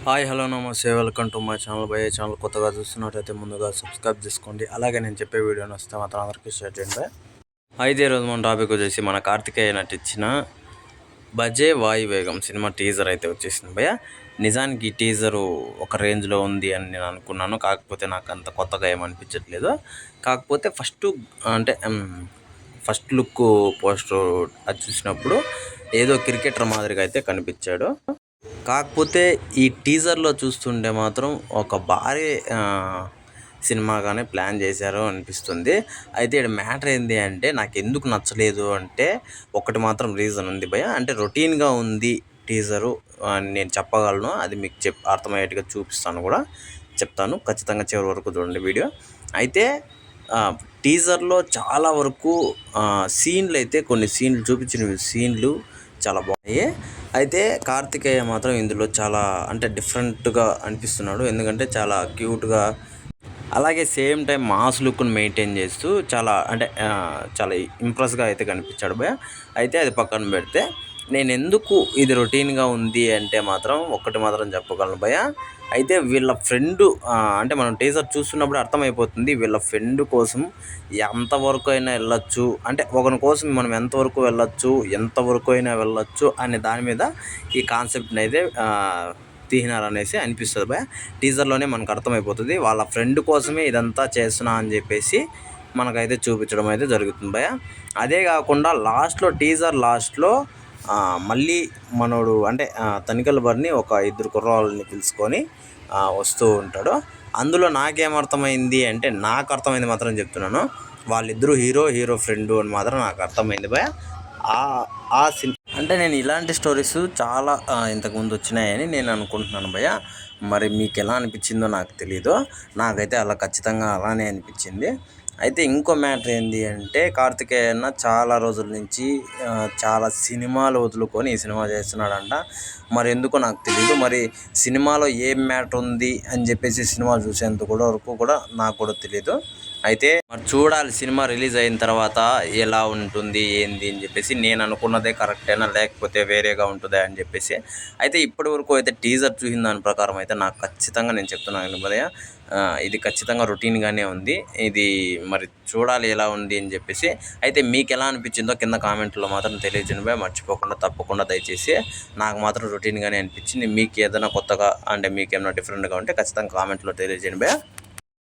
Hi hello నమస్తే welcome to my channel. By channel కొత్తగా చూస్తున్నట్టయితే ముందుగా సబ్స్క్రైబ్ చేసుకోండి. అలాగే నేను చెప్పే వీడియోని వస్తే మాత్రం అందరికీ షేర్ చేయండి. అయితే ఈరోజు మన టాపిక్ వచ్చేసి మన కార్తికేయ నటించిన బజే వాయువేగం సినిమా టీజర్ అయితే వచ్చేసింది భయ్య. నిజానికి ఈ టీజరు ఒక రేంజ్లో ఉంది అని నేను అనుకున్నాను, కాకపోతే నాకు అంత కొత్తగా ఏమనిపించట్లేదు. కాకపోతే ఫస్ట్ లుక్ పోస్టర్ అది చూసినప్పుడు ఏదో క్రికెటర్ మాదిరిగా అయితే కనిపించాడు. కాకపోతే ఈ టీజర్లో చూస్తుంటే మాత్రం ఒక భారీ సినిమాగానే ప్లాన్ చేశారు అనిపిస్తుంది. అయితే ఇక్కడ మ్యాటర్ ఏంటి అంటే, నాకు ఎందుకు నచ్చలేదు అంటే ఒకటి మాత్రం రీజన్ ఉంది భయ్య. అంటే రొటీన్గా ఉంది టీజరు అని నేను చెప్పగలను. అది మీకు అర్థమయ్యేట్టుగా చూపిస్తాను కూడా, చెప్తాను. ఖచ్చితంగా చివరి వరకు చూడండి వీడియో. అయితే టీజర్లో చాలా వరకు సీన్లు అయితే కొన్ని చూపించిన సీన్లు చాలా బాగున్నాయి. అయితే కార్తికేయ మాత్రం ఇందులో చాలా డిఫరెంట్గా అనిపిస్తున్నాడు. ఎందుకంటే చాలా క్యూట్గా, అలాగే సేమ్ టైం మాస్ లుక్ను మెయింటైన్ చేస్తూ చాలా చాలా ఇంప్రెస్గా అయితే కనిపించాడు భయ్య. అయితే అది పక్కన పెడితే నేను ఎందుకు ఇది రొటీన్గా ఉంది అంటే మాత్రం ఒక్కటి మాత్రం చెప్పగలను భయ్య. అయితే వీళ్ళ ఫ్రెండు మనం టీజర్ చూస్తున్నప్పుడు అర్థమైపోతుంది వీళ్ళ ఫ్రెండ్ కోసం ఎంతవరకు అయినా వెళ్ళొచ్చు, ఒకరి కోసం మనం ఎంతవరకు వెళ్ళొచ్చు, ఎంతవరకు అయినా వెళ్ళొచ్చు అనే దాని మీద ఈ కాన్సెప్ట్ని అయితే తీసినారనేసి అనిపిస్తుంది భయ్య. టీజర్లోనే మనకు అర్థమైపోతుంది వాళ్ళ ఫ్రెండ్ కోసమే ఇదంతా చేస్తున్నా అని చెప్పేసి మనకైతే చూపించడం అయితే జరుగుతుంది భయ్య. అదే కాకుండా టీజర్ లాస్ట్లో మళ్ళీ మనోడు తనికెళ్ళ బరిని ఒక ఇద్దరు కుర్రాళ్ళని పిలుచుకొని వస్తూ ఉంటాడు. అందులో నాకేమర్థమైంది అంటే, నాకు అర్థమైంది మాత్రం చెప్తున్నాను, వాళ్ళిద్దరూ హీరో ఫ్రెండు అని మాత్రం నాకు అర్థమైంది భయ్య. ఆ సినిమా నేను ఇలాంటి స్టోరీస్ చాలా ఇంతకుముందు వచ్చినాయని నేను అనుకుంటున్నాను భయ్య. మరి మీకు ఎలా అనిపించిందో నాకు తెలీదు, నాకైతే అలా ఖచ్చితంగా అలానే అనిపించింది. అయితే ఇంకో మ్యాటర్ ఏంటి అంటే, కార్తికేయ అన్న చాలా రోజుల నుంచి చాలా సినిమాలు వదులుకొని ఈ సినిమా చేస్తున్నాడంట. మరి ఎందుకో నాకు తెలియదు. మరి సినిమాలో ఏం మ్యాటర్ ఉంది అని చెప్పేసి సినిమా చూసేంత వరకు కూడా నాకు కూడా తెలియదు. అయితే మరి చూడాలి సినిమా రిలీజ్ అయిన తర్వాత ఎలా ఉంటుంది ఏంది అని చెప్పేసి. నేను అనుకున్నదే కరెక్టేనా లేకపోతే వేరేగా ఉంటుందా అని చెప్పేసి. అయితే ఇప్పటి వరకు అయితే టీజర్ చూసిన దాని ప్రకారం అయితే నాకు ఖచ్చితంగా నేను చెప్తున్నాను భయ్య, ఇది ఖచ్చితంగా రొటీన్గానే ఉంది. ఇది మరి చూడాలి ఎలా ఉంది అని చెప్పేసి. అయితే మీకు ఎలా అనిపించిందో కింద కామెంట్లో మాత్రం తెలియజేయండి భయ్య. మర్చిపోకుండా తప్పకుండా దయచేసి. నాకు మాత్రం రొటీన్గానే అనిపించింది. మీకు ఏదైనా కొత్తగా మీకు ఏమైనా డిఫరెంట్గా ఉంటే ఖచ్చితంగా కామెంట్లో తెలియజేయండి భయ్య.